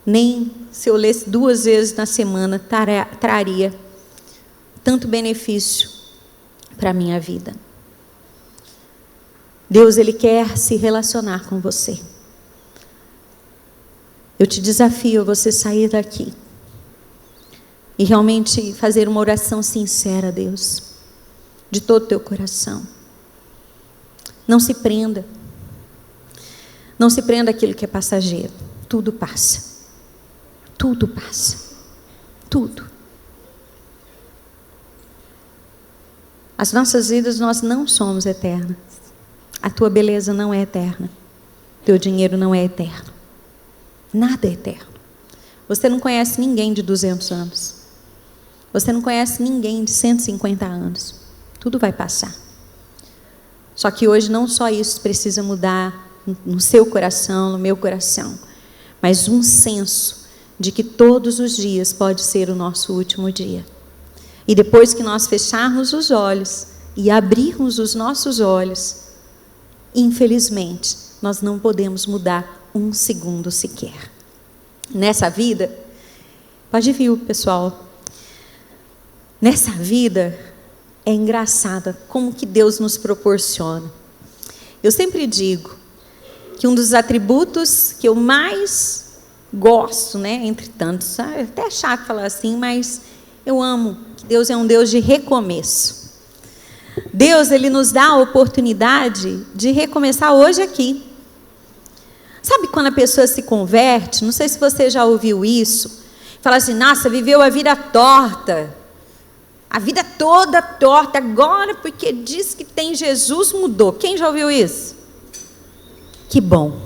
nem se eu lesse 2 vezes na semana, traria tanto benefício para a minha vida. Deus, Ele quer se relacionar com você. Eu te desafio a você sair daqui e realmente fazer uma oração sincera a Deus, de todo o teu coração. Não se prenda. Não se prenda àquilo que é passageiro. Tudo passa. Tudo passa. Tudo. As nossas vidas, nós não somos eternas. A tua beleza não é eterna. Teu dinheiro não é eterno. Nada é eterno. Você não conhece ninguém de 200 anos. Você não conhece ninguém de 150 anos. Tudo vai passar. Só que hoje não só isso precisa mudar no seu coração, no meu coração, mas um senso de que todos os dias pode ser o nosso último dia. E depois que nós fecharmos os olhos e abrirmos os nossos olhos, infelizmente, nós não podemos mudar 1 segundo sequer. Nessa vida, pode vir, pessoal. Nessa vida, é engraçada como que Deus nos proporciona. Eu sempre digo que um dos atributos que eu mais gosto, né, entre tantos, é até chato falar assim, mas eu amo que Deus é um Deus de recomeço. Deus, Ele nos dá a oportunidade de recomeçar hoje aqui. Sabe quando a pessoa se converte? Não sei se você já ouviu isso. Fala assim, nossa, viveu a vida torta. A vida toda torta. Agora, porque diz que tem Jesus, mudou. Quem já ouviu isso? Que bom.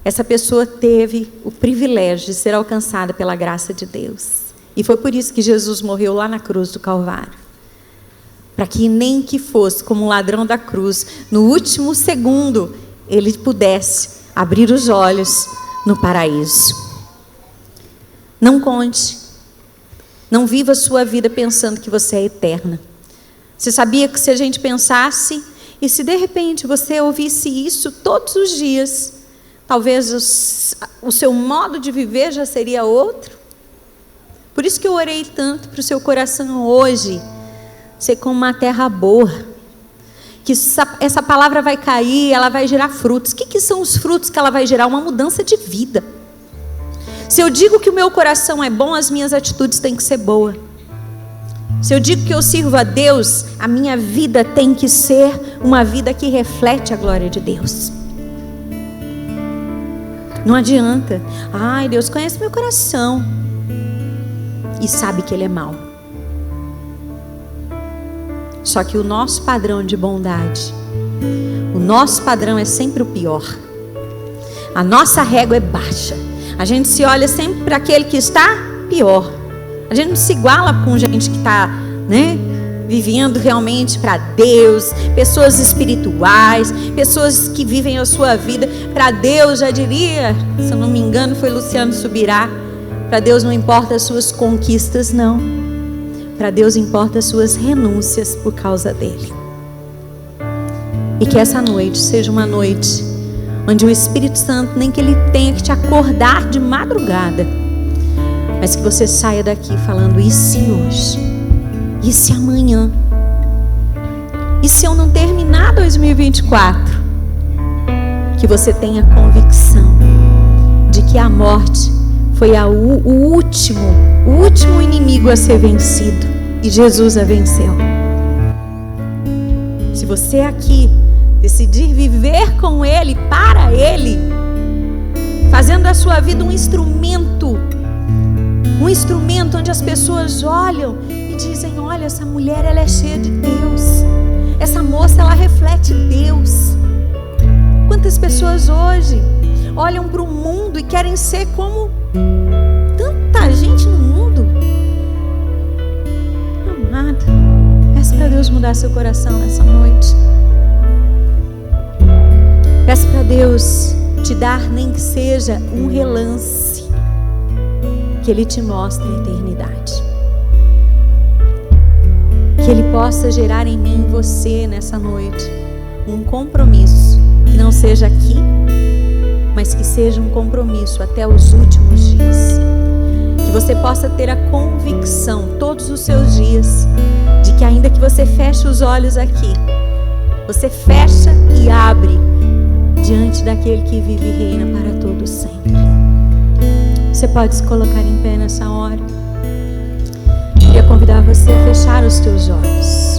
Essa pessoa teve o privilégio de ser alcançada pela graça de Deus. E foi por isso que Jesus morreu lá na cruz do Calvário. Para que nem que fosse como um ladrão da cruz, no último segundo, ele pudesse abrir os olhos no paraíso. Não conte. Não viva a sua vida pensando que você é eterna. Você sabia que se a gente pensasse E se de repente você ouvisse isso todos os dias, talvez o seu modo de viver já seria outro. Por isso que eu orei tanto para o seu coração hoje ser como uma terra boa. Que essa palavra vai cair, ela vai gerar frutos. O que são os frutos que ela vai gerar? Uma mudança de vida. Se eu digo que o meu coração é bom, as minhas atitudes têm que ser boas. Se eu digo que eu sirvo a Deus, a minha vida tem que ser uma vida que reflete a glória de Deus. Não adianta. Ai, Deus conhece meu coração e sabe que ele é mau. Só que o nosso padrão de bondade, o nosso padrão é sempre o pior. A nossa régua é baixa. A gente se olha sempre para aquele que está pior. A gente não se iguala com gente que está, vivendo realmente para Deus, pessoas espirituais, pessoas que vivem a sua vida para Deus. Já diria, se eu não me engano, foi Luciano Subirá, para Deus não importa as suas conquistas, não. Para Deus importa as suas renúncias por causa dele. E que essa noite seja uma noite onde o Espírito Santo, nem que ele tenha que te acordar de madrugada, mas que você saia daqui falando: e se hoje? E se amanhã? E se eu não terminar 2024? Que você tenha convicção de que a morte foi o último inimigo a ser vencido, e Jesus a venceu. Se você aqui decidir viver com Ele, para Ele, fazendo da sua vida um instrumento onde as pessoas olham e dizem: olha, essa mulher, ela é cheia de Deus, essa moça, ela reflete Deus. Quantas pessoas hoje olham para o mundo e querem ser como tanta gente no mundo? Amada, peça para Deus mudar seu coração nessa noite. Peça para Deus te dar, nem que seja um relance, que Ele te mostre a eternidade. Que Ele possa gerar em mim e você nessa noite um compromisso, que não seja aqui, mas que seja um compromisso até os últimos dias. Que você possa ter a convicção todos os seus dias de que, ainda que você feche os olhos aqui, você fecha e abre diante daquele que vive e reina para todo sempre. Você pode se colocar em pé nessa hora. Queria convidar você a fechar os teus olhos.